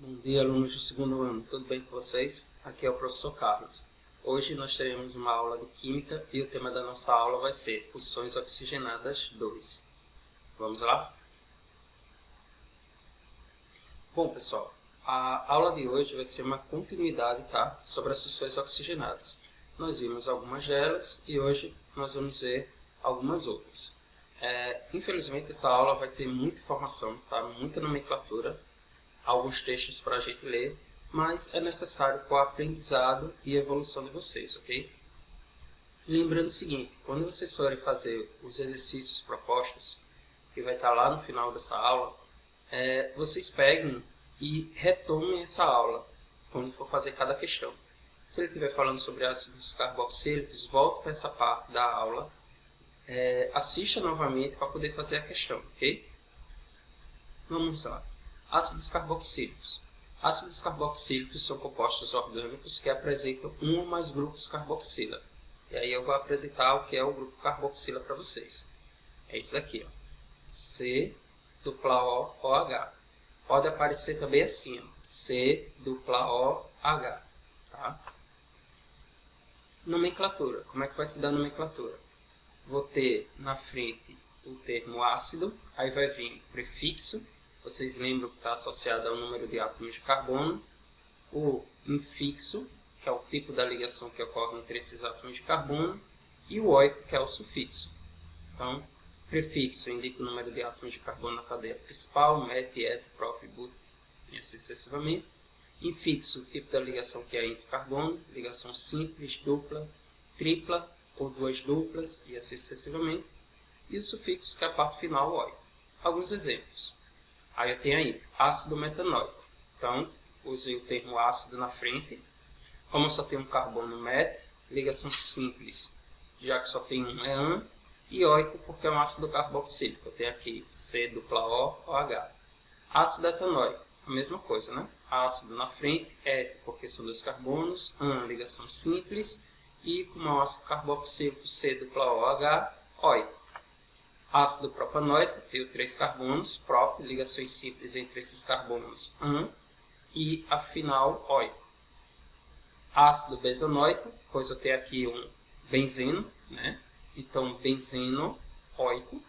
Bom dia, alunos do segundo ano. Tudo bem com vocês? Aqui é o professor Carlos. Hoje nós teremos uma aula de Química e o tema da nossa aula vai ser Funções Oxigenadas 2. Vamos lá? Bom, pessoal, a aula de hoje vai ser uma continuidade, tá? Sobre as funções oxigenadas. Nós vimos algumas delas e hoje nós vamos ver algumas outras. Infelizmente, essa aula vai ter muita informação, tá? Muita nomenclatura, alguns textos para a gente ler, mas é necessário para o aprendizado e evolução de vocês, ok? Lembrando o seguinte, quando vocês forem fazer os exercícios propostos, que vai estar lá no final dessa aula, vocês peguem e retomem essa aula, quando for fazer cada questão. Se ele estiver falando sobre ácidos carboxílicos, volte para essa parte da aula, assista novamente para poder fazer a questão, ok? Vamos lá. Ácidos carboxílicos. Ácidos carboxílicos são compostos orgânicos que apresentam um ou mais grupos carboxila. E aí eu vou apresentar o que é o grupo carboxila para vocês. É isso daqui, ó. C-O-O-H. Pode aparecer também assim, ó. C-O-O-H. Tá? Nomenclatura. Como é que vai se dar a nomenclatura? Vou ter na frente o termo ácido, aí vai vir prefixo. Vocês lembram que está associado ao número de átomos de carbono. O infixo, que é o tipo da ligação que ocorre entre esses átomos de carbono. E o oico, que é o sufixo. Então, prefixo indica o número de átomos de carbono na cadeia principal, met, et, prop, but, e assim sucessivamente. Infixo, o tipo da ligação que é entre carbono, ligação simples, dupla, tripla ou duas duplas, e assim sucessivamente. E o sufixo, que é a parte final, o oico. Alguns exemplos. Aí eu tenho aí, ácido metanóico. Então, usei o termo ácido na frente. Como eu só tenho um carbono met, ligação simples, já que só tem um, é an. E oico, porque é um ácido carboxílico. Eu tenho aqui C-O-O-H. Ácido etanóico, a mesma coisa, né? Ácido na frente, et, porque são dois carbonos, an, ligação simples. E como é um ácido carboxílico, C-O-O-H, oico. Ácido propanoico, tenho 3 carbonos, prop, ligações simples entre esses carbonos, an, e a final, oico. Ácido benzenoico, pois eu tenho aqui um benzeno, né? Então, benzeno, oico.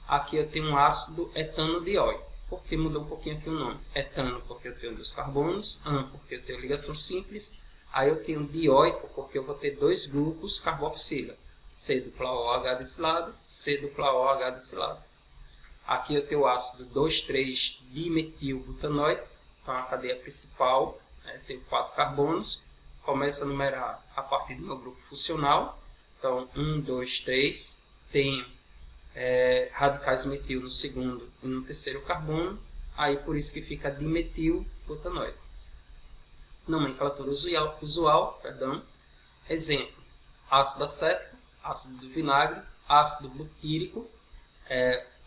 Aqui eu tenho um ácido etanodioico, porque mudou um pouquinho aqui o nome. Etano, porque eu tenho 2 carbonos, an, porque eu tenho ligação simples. Aí eu tenho dioico, porque eu vou ter 2 grupos carboxila. C-O-H desse lado, C-O-H desse lado. Aqui eu tenho o ácido 2,3-dimetilbutanoico, então a cadeia principal, tem 4 carbonos. Começa a numerar a partir do meu grupo funcional. Então, 1, 2, 3, tenho radicais metil no segundo e no terceiro carbono, aí por isso que fica dimetilbutanoico. Nomenclatura usual, exemplo, ácido acético, ácido do vinagre, ácido butírico,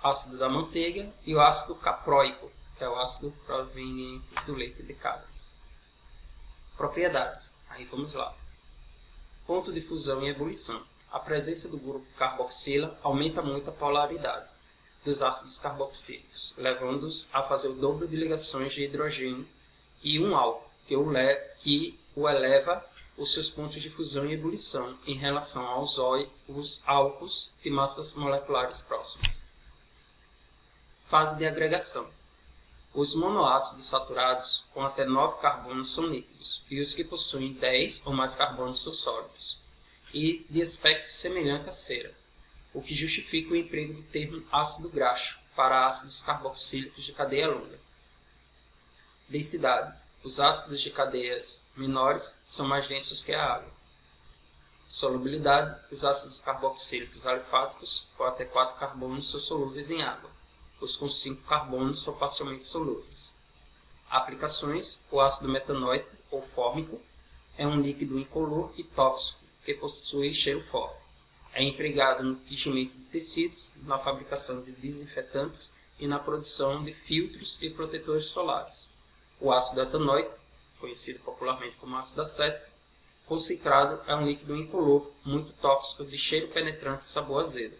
ácido da manteiga e o ácido caproico, que é o ácido proveniente do leite de cabras. Propriedades. Aí vamos lá. Ponto de fusão e ebulição. A presença do grupo carboxila aumenta muito a polaridade dos ácidos carboxílicos, levando-os a fazer o dobro de ligações de hidrogênio e um álcool, que o eleva os seus pontos de fusão e ebulição em relação aos álcools de massas moleculares próximas. Fase de agregação. Os monoácidos saturados com até 9 carbonos são líquidos, e os que possuem 10 ou mais carbonos são sólidos, e de aspecto semelhante à cera, o que justifica o emprego do termo ácido graxo para ácidos carboxílicos de cadeia longa. Densidade. Os ácidos de cadeias menores são mais densos que a água. Solubilidade. Os ácidos carboxílicos alifáticos com até 4 carbonos são solúveis em água. Os com 5 carbonos são parcialmente solúveis. Aplicações. O ácido metanóico ou fórmico é um líquido incolor e tóxico que possui cheiro forte. É empregado no tingimento de tecidos, na fabricação de desinfetantes e na produção de filtros e protetores solares. O ácido etanóico, conhecido popularmente como ácido acético, concentrado, é um líquido incolor, muito tóxico, de cheiro penetrante e sabor azedo.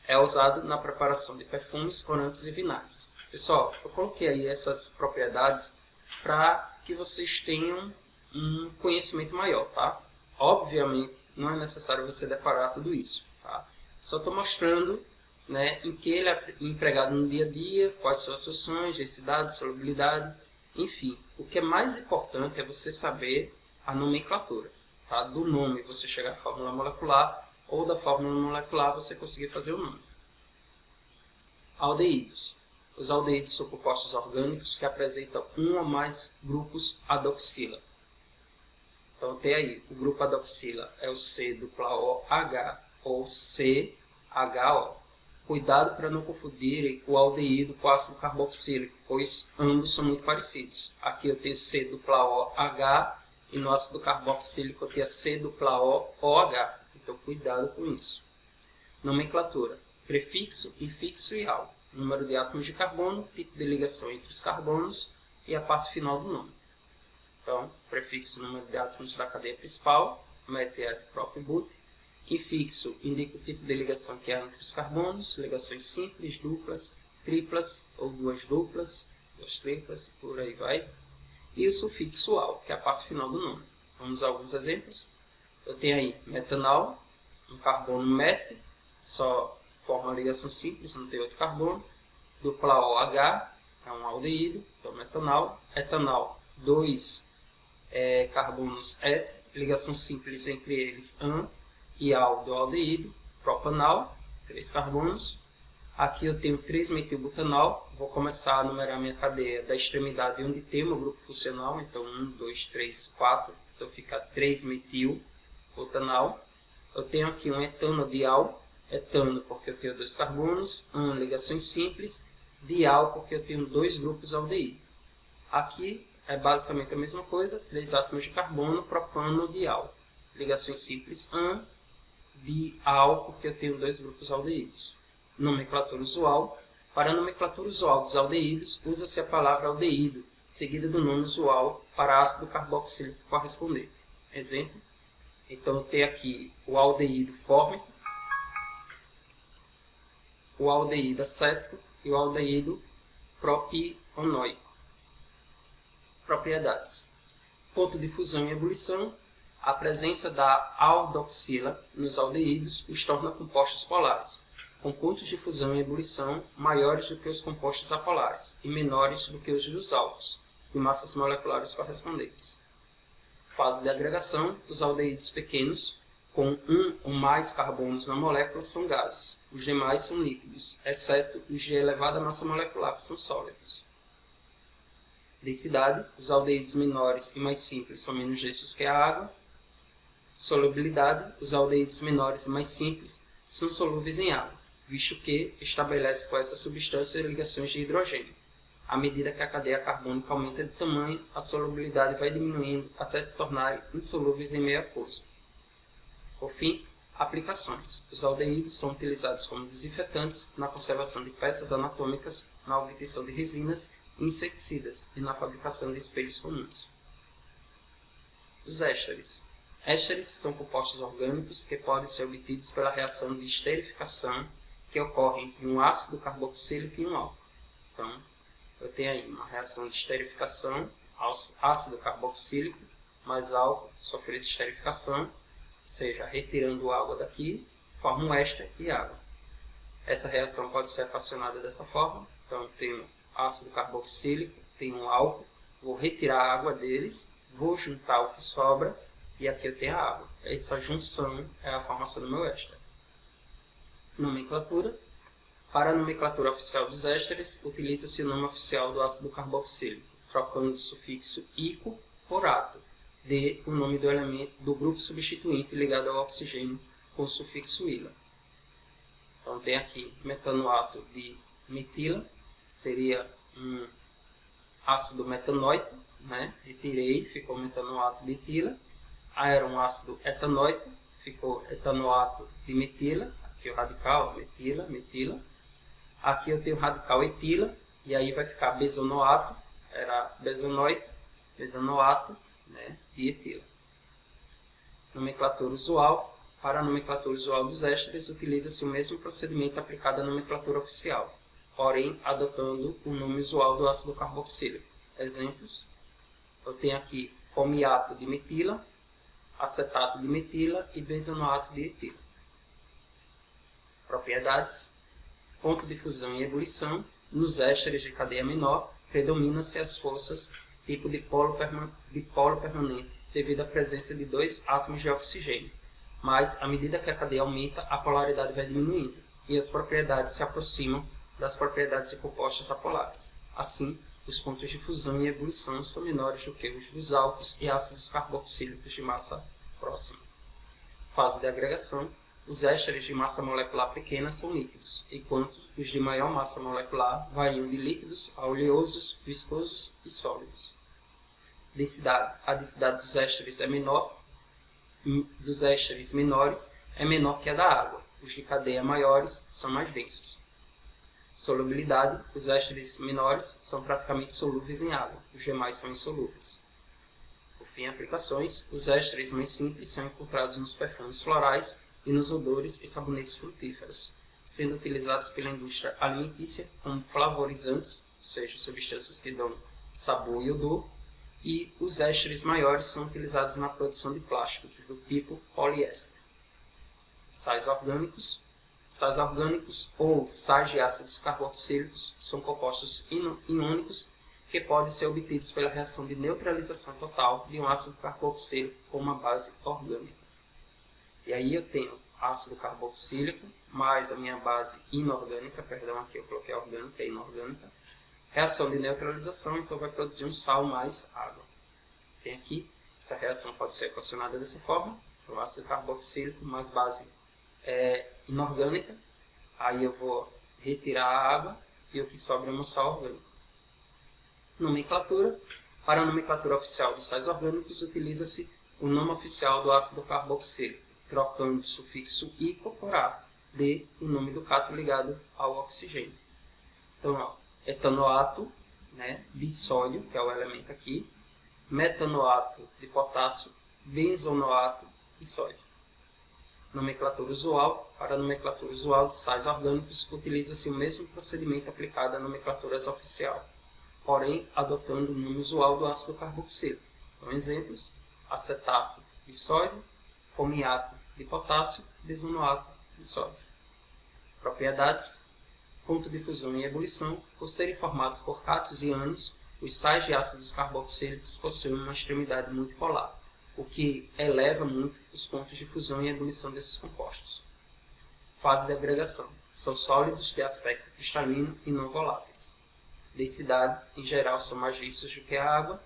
É usado na preparação de perfumes, corantes e vinagres. Pessoal, eu coloquei aí essas propriedades para que vocês tenham um conhecimento maior, tá? Obviamente, não é necessário você decorar tudo isso, tá? Só estou mostrando, né, em que ele é empregado no dia a dia, quais são as funções, densidade, solubilidade, enfim. O que é mais importante é você saber a nomenclatura, tá? Do nome você chegar à fórmula molecular, ou da fórmula molecular você conseguir fazer o nome. Aldeídos. Os aldeídos são compostos orgânicos que apresentam um ou mais grupos adoxila. Então tem aí, o grupo adoxila é o C-OH ou CHO. Cuidado para não confundirem o aldeído com o ácido carboxílico, pois ambos são muito parecidos. Aqui eu tenho C-OH e no ácido carboxílico eu tenho C-OOH. Então cuidado com isso. Nomenclatura. Prefixo, infixo e al. Número de átomos de carbono, tipo de ligação entre os carbonos e a parte final do nome. Então, prefixo, número de átomos da cadeia principal, met, et, prop e but. Infixo indica o tipo de ligação que há entre os carbonos, ligações simples, duplas, triplas ou duas duplas, duas triplas, por aí vai. E o sufixo al, que é a parte final do nome. Vamos a alguns exemplos. Eu tenho aí metanal, um carbono met, só forma uma ligação simples, não tem outro carbono. Dupla OH, é um aldeído, então metanal. Etanal, dois carbonos et, ligação simples entre eles an e al do aldeído. Propanal, 3 carbonos. Aqui eu tenho 3-metilbutanal. Vou começar a numerar minha cadeia da extremidade onde tem o meu grupo funcional. Então 1, 2, 3, 4. Então fica 3-metilbutanal. Eu tenho aqui um etanodial. Etano porque eu tenho 2 carbonos. An, ligações simples. Dial porque eu tenho 2 grupos aldeído. Aqui é basicamente a mesma coisa. 3 átomos de carbono, propanodial. Ligações simples an. Dial porque eu tenho 2 grupos aldeídos. Nomenclatura usual. Para a nomenclatura usual dos aldeídos, usa-se a palavra aldeído, seguida do nome usual para ácido carboxílico correspondente. Exemplo. Então, eu tenho aqui o aldeído fórmico, o aldeído acético e o aldeído propionoico. Propriedades. Ponto de fusão e ebulição. A presença da aldoxila nos aldeídos os torna compostos polares, com pontos de fusão e ebulição maiores do que os compostos apolares e menores do que os dos álcools, de massas moleculares correspondentes. Fase de agregação. Os aldeídos pequenos, com um ou mais carbonos na molécula, são gases. Os demais são líquidos, exceto os de elevada massa molecular, que são sólidos. Densidade. Os aldeídos menores e mais simples são menos densos que a água. Solubilidade. Os aldeídos menores e mais simples são solúveis em água, visto que estabelece com essa substância ligações de hidrogênio. À medida que a cadeia carbônica aumenta de tamanho, a solubilidade vai diminuindo até se tornarem insolúveis em meio aquoso. Por fim, aplicações. Os aldeídos são utilizados como desinfetantes na conservação de peças anatômicas, na obtenção de resinas e inseticidas e na fabricação de espelhos comuns. Os ésteres. Ésteres são compostos orgânicos que podem ser obtidos pela reação de esterificação que ocorre entre um ácido carboxílico e um álcool. Então, eu tenho aí uma reação de esterificação, ácido carboxílico mais álcool sofrido de esterificação, ou seja, retirando água daqui, forma um éster e água. Essa reação pode ser equacionada dessa forma. Então, eu tenho ácido carboxílico, tenho um álcool, vou retirar a água deles, vou juntar o que sobra, e aqui eu tenho a água. Essa junção é a formação do meu éster. Nomenclatura. Para a nomenclatura oficial dos ésteres, utiliza-se o nome oficial do ácido carboxílico, trocando o sufixo ico por ato, de o nome do elemento do grupo substituinte ligado ao oxigênio com o sufixo ila. Então tem aqui metanoato de metila, seria um ácido metanoico, né? Retirei, ficou metanoato de etila. Era um ácido etanoico, ficou etanoato de metila. Aqui o radical, metila, metila. Aqui eu tenho o radical etila, e aí vai ficar bezonoato, era bezonoico, bezonoato, né, de etila. Nomenclatura usual. Para a nomenclatura usual dos ésteres, utiliza-se o mesmo procedimento aplicado à nomenclatura oficial, porém adotando o nome usual do ácido carboxílico. Exemplos. Eu tenho aqui formiato de metila, acetato de metila e benzoato de etila. Propriedades: ponto de fusão e ebulição. Nos ésteres de cadeia menor, predominam-se as forças tipo de polo permanente, devido à presença de 2 átomos de oxigênio. Mas, à medida que a cadeia aumenta, a polaridade vai diminuindo, e as propriedades se aproximam das propriedades de compostos apolares. Assim, os pontos de fusão e ebulição são menores do que os dos álcools e ácidos carboxílicos de massa próxima. Fase de agregação: os ésteres de massa molecular pequena são líquidos, enquanto os de maior massa molecular variam de líquidos a oleosos, viscosos e sólidos. Densidade: a densidade dos ésteres menores é menor que a da água. Os de cadeia maiores são mais densos. Solubilidade: os ésteres menores são praticamente solúveis em água, os demais são insolúveis. Por fim, aplicações: os ésteres mais simples são encontrados nos perfumes florais e nos odores e sabonetes frutíferos, sendo utilizados pela indústria alimentícia como flavorizantes, ou seja, substâncias que dão sabor e odor, e os ésteres maiores são utilizados na produção de plásticos do tipo poliéster. Sais orgânicos. Sais orgânicos ou sais de ácidos carboxílicos são compostos iônicos que podem ser obtidos pela reação de neutralização total de um ácido carboxílico com uma base orgânica. E aí eu tenho ácido carboxílico mais a minha base inorgânica, aqui eu coloquei orgânica e inorgânica. Reação de neutralização, então vai produzir um sal mais água. Tem aqui, essa reação pode ser equacionada dessa forma. Então, ácido carboxílico mais base inorgânica. Aí eu vou retirar a água e o que sobra é um sal orgânico. Nomenclatura. Para a nomenclatura oficial dos sais orgânicos, utiliza-se o nome oficial do ácido carboxílico, trocando o sufixo "ico" por "ato", de o nome do cátion ligado ao oxigênio. Então, ó, etanoato, né, de sódio, que é o elemento aqui, metanoato de potássio, benzonoato de sódio. Nomenclatura usual. Para a nomenclatura usual de sais orgânicos, utiliza-se o mesmo procedimento aplicado à nomenclatura oficial, porém adotando o nome usual do ácido carboxílico. Então, exemplos: acetato de sódio, formiato de potássio, benzoato de sódio. Propriedades: ponto de fusão e ebulição. Por serem formados por cátions e ânions, os sais de ácidos carboxílicos possuem uma extremidade muito polar, o que eleva muito os pontos de fusão e ebulição desses compostos. Fase de agregação: são sólidos de aspecto cristalino e não voláteis. Densidade: em geral são mais lissos do que a água.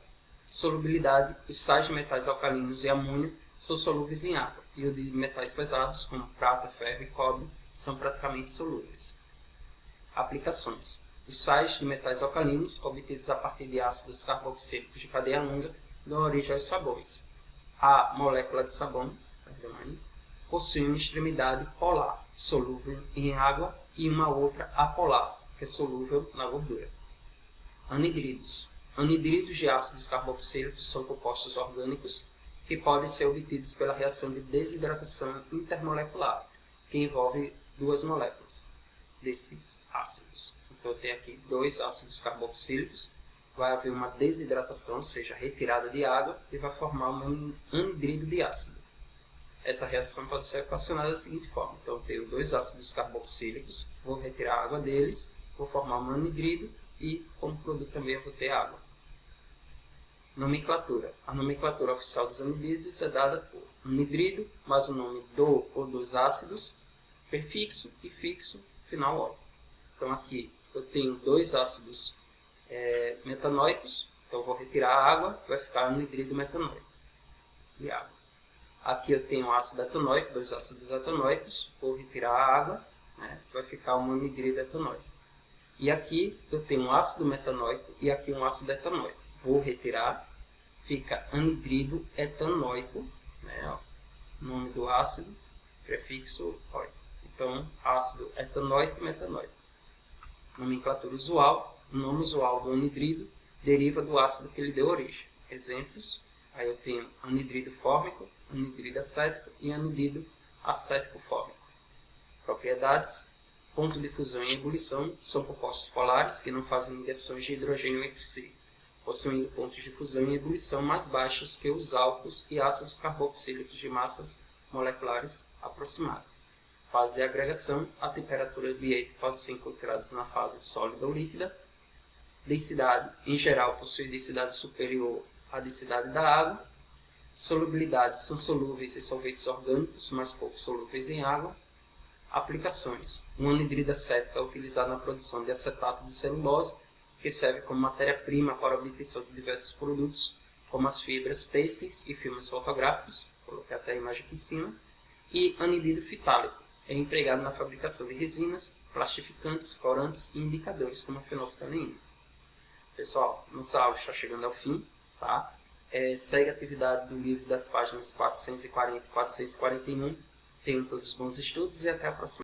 Solubilidade: os sais de metais alcalinos e amônio são solúveis em água, e os de metais pesados, como prata, ferro e cobre, são praticamente solúveis. Aplicações: os sais de metais alcalinos, obtidos a partir de ácidos carboxílicos de cadeia longa, dão origem aos sabões. A molécula de sabão possui uma extremidade polar, solúvel em água, e uma outra apolar, que é solúvel na gordura. Anidridos. Anidridos de ácidos carboxílicos são compostos orgânicos que podem ser obtidos pela reação de desidratação intermolecular, que envolve 2 moléculas desses ácidos. Então, eu tenho aqui 2 ácidos carboxílicos, vai haver uma desidratação, ou seja, retirada de água, e vai formar um anidrido de ácido. Essa reação pode ser equacionada da seguinte forma: então, eu tenho 2 ácidos carboxílicos, vou retirar a água deles, vou formar um anidrido, e como produto também eu vou ter água. Nomenclatura. A nomenclatura oficial dos anidridos é dada por anidrido, mais o nome do ou dos ácidos, prefixo e fixo, final óleo. Então aqui eu tenho 2 ácidos metanóicos, então eu vou retirar a água, vai ficar anidrido metanóico e água. Aqui eu tenho ácido etanóico, 2 ácidos etanóicos, vou retirar a água, né, vai ficar um anidrido etanóico. E aqui eu tenho um ácido metanóico e aqui um ácido etanóico. Vou retirar, fica anidrido etanóico, né, ó, nome do ácido, prefixo óico. Então, ácido etanóico e metanóico. Nomenclatura usual. O nome usual do anidrido deriva do ácido que lhe deu origem. Exemplos: aí eu tenho anidrido fórmico, anidrido acético e anidrido acético fórmico. Propriedades: ponto de fusão e ebulição são compostos polares que não fazem ligações de hidrogênio entre si. possuindo pontos de fusão e ebulição mais baixos que os álcools e ácidos carboxílicos de massas moleculares aproximadas. Fase de agregação, a temperatura ambiente pode ser encontrada na fase sólida ou líquida. Densidade, em geral, possui densidade superior à densidade da água. Solubilidade, são solúveis em solventes orgânicos, mas pouco solúveis em água. Aplicações, um anidrido acético é utilizado na produção de acetato de celulose, que serve como matéria-prima para a obtenção de diversos produtos, como as fibras têxteis e filmes fotográficos, coloquei até a imagem aqui em cima, e anidrido fitálico, é empregado na fabricação de resinas, plastificantes, corantes e indicadores, como a fenolftaleína. Pessoal, nossa aula está chegando ao fim, tá? Segue a atividade do livro das páginas 440 e 441. Tenham todos bons estudos e até a próxima.